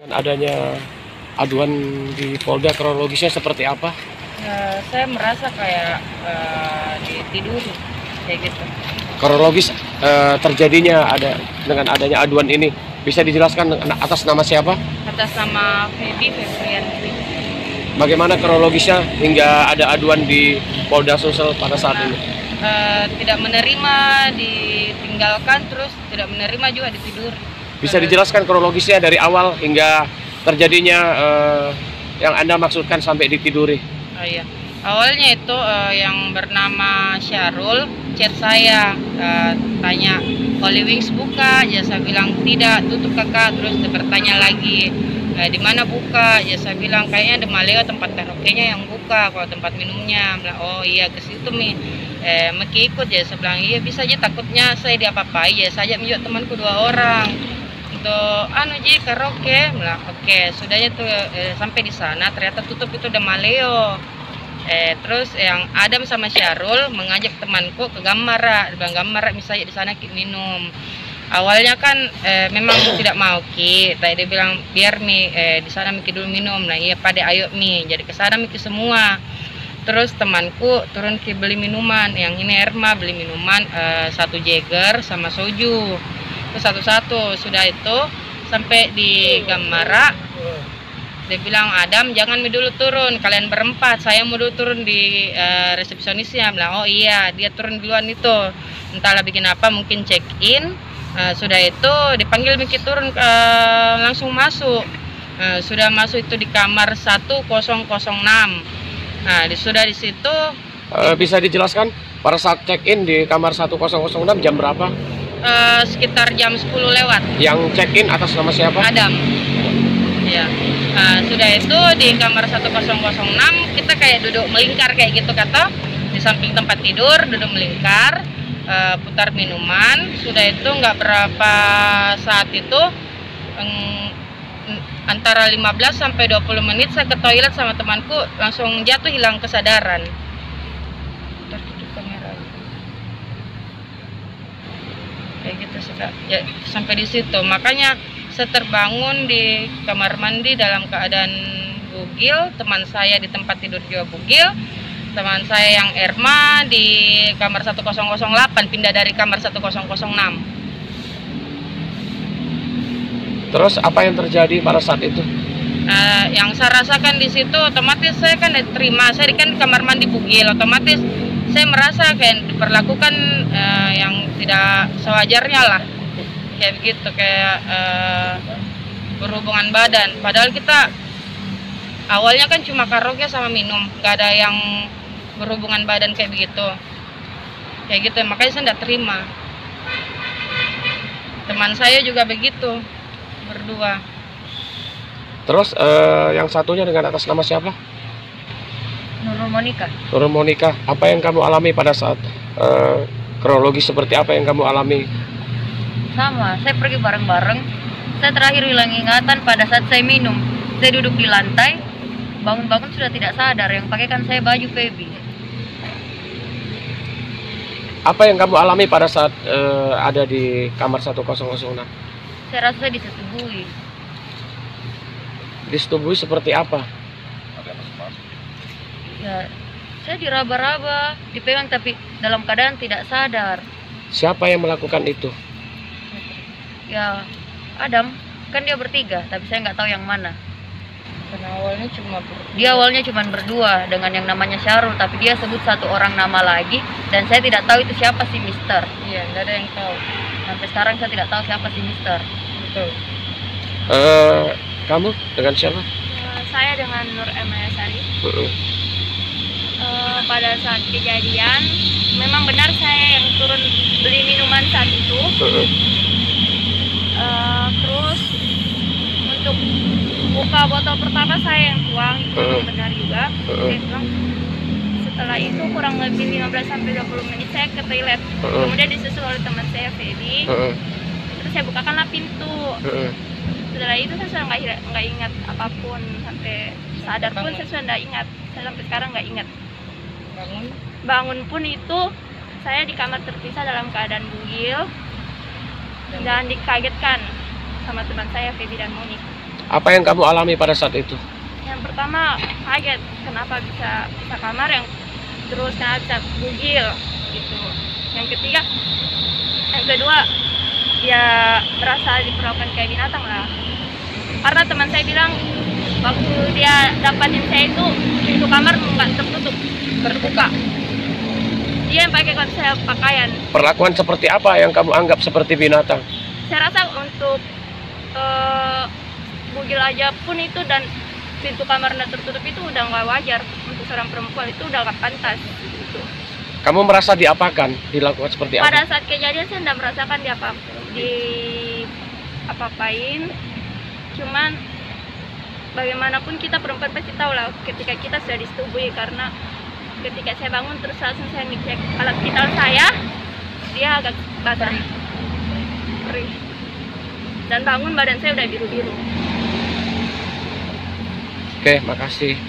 Dengan adanya aduan di Polda, kronologisnya seperti apa? Saya merasa kayak ditiduri kayak gitu. Kronologis terjadinya dengan adanya aduan ini bisa dijelaskan atas nama siapa? Atas nama Febrianti. Bagaimana kronologisnya hingga ada aduan di Polda Sulsel pada saat ini? Tidak menerima, ditinggalkan, terus tidak menerima juga ditidur. Bisa dijelaskan kronologisnya dari awal hingga terjadinya yang Anda maksudkan sampai ditiduri? Oh iya, awalnya itu yang bernama Syarul chat saya, tanya Holy Wings buka, ya saya bilang tidak, tutup kakak. Terus dia bertanya lagi, di mana buka, ya saya bilang kayaknya ada Maleo tempat karaoke-nya yang buka, kalau tempat minumnya. Bilang, oh iya ke situ mi, Meki ikut, ya saya bilang iya bisa aja, takutnya saya diapa-apai, ya saya ajak temanku 2 orang untuk karaoke. Bilang oke, sudahnya tuh sampai di sana ternyata tutup, itu udah Maleo. Terus yang Adam sama Syarul mengajak temanku ke Gamara, bilang Gamara misalnya di sana minum. Awalnya kan memang tidak mau Ki, tapi dia bilang biar mi di sana Miki dulu minum. Nah iya pada ayo mi, jadi ke sana Miki semua. Terus temanku turun ke beli minuman, yang ini Erma beli minuman 1 Jäger sama soju. Terus satu-satu, sudah itu sampai di Gamara. Dia bilang Adam jangan dulu turun, kalian berempat, saya mau dulu turun di resepsionisnya. Bilang oh iya, dia turun duluan itu, entahlah bikin apa, mungkin check in. Sudah itu dipanggil Miki turun, langsung masuk. Sudah masuk itu di kamar 1006. Nah sudah di situ. Bisa dijelaskan pada saat check in di kamar 1006 jam berapa? Sekitar jam 10 lewat. Yang check in atas nama siapa? Adam. Ya. Sudah itu di kamar 1006 kita kayak duduk melingkar kayak gitu kata, di samping tempat tidur duduk melingkar, putar minuman. Sudah itu nggak berapa saat itu, antara 15 sampai 20 menit saya ke toilet sama temanku, langsung jatuh hilang kesadaran. Tertutup kamera. Kayak gitu sudah ya, sampai di situ. Makanya saya terbangun di kamar mandi dalam keadaan bugil, teman saya di tempat tidur juga bugil, teman saya yang Erma di kamar 1008 pindah dari kamar 1006. Terus apa yang terjadi pada saat itu? Yang saya rasakan di situ, otomatis saya kan diterima, saya kan di kamar mandi bugil, otomatis saya merasa kayak diperlakukan yang tidak sewajarnya lah, kayak begitu, kayak berhubungan badan. Padahal kita awalnya kan cuma karaoke sama minum, nggak ada yang berhubungan badan kayak begitu, makanya saya nggak terima. Teman saya juga begitu, berdua. Terus yang satunya dengan atas nama siapa? Nurul Monika. Nurul Monika, apa yang kamu alami pada saat kronologi seperti apa yang kamu alami? Sama, saya pergi bareng-bareng. Saya terakhir hilang ingatan pada saat saya minum. Saya duduk di lantai, bangun-bangun sudah tidak sadar. Yang pakai kan saya baju Feby. Apa yang kamu alami pada saat ada di kamar 1006? Saya rasa saya disetubuhi. Disetubuhi seperti apa? Ya, saya diraba-raba, dipegang tapi dalam keadaan tidak sadar. Siapa yang melakukan itu? Ya, Adam, kan dia bertiga, tapi saya nggak tahu yang mana. Karena awalnya cuma berdua. Dia awalnya cuma berdua dengan yang namanya Syarul, tapi dia sebut 1 orang nama lagi, dan saya tidak tahu itu siapa si Mister. Iya, nggak ada yang tahu. Sampai sekarang saya tidak tahu siapa si Mister. Betul. Kamu dengan siapa? Saya dengan Nur Emayasari. Pada saat kejadian memang benar saya yang turun beli minuman saat itu. Terus untuk buka botol pertama saya yang tuang, itu benar juga. Saya tuang. Setelah itu kurang lebih 15-20 menit saya ke toilet. Kemudian disusul oleh teman saya Feby. Terus saya bukakanlah pintu. Setelah itu saya sudah nggak ingat apapun, sampai sadar pun saya sudah nggak ingat. Saya sampai sekarang nggak ingat. Bangun pun itu saya di kamar terpisah dalam keadaan bugil dan dikagetkan sama teman saya Feby dan Monik. Apa yang kamu alami pada saat itu? Yang pertama kaget kenapa bisa kamar, yang terus kenapa bisa bugil gitu. Yang kedua ya merasa diperlakukan kayak binatang lah. Karena teman saya bilang waktu dia dapatin saya itu pintu kamar nggak tertutup, terbuka. Dia yang pakai saya pakaian. Perlakuan seperti apa yang kamu anggap seperti binatang? Saya rasa untuk bugil aja pun itu dan pintu kamar nggak tertutup itu udah nggak wajar untuk seorang perempuan, itu udah nggak pantas gitu. Kamu merasa diapakan? Dilakukan seperti apa? Pada saat kejadian saya tidak merasakan apa-apain, cuman bagaimanapun kita perempuan pasti tahu lah ketika kita sudah disetubui, karena ketika saya bangun terus langsung saya ngecek alat vital saya, dia agak basah, kering, dan bangun badan saya udah biru-biru. Oke, makasih.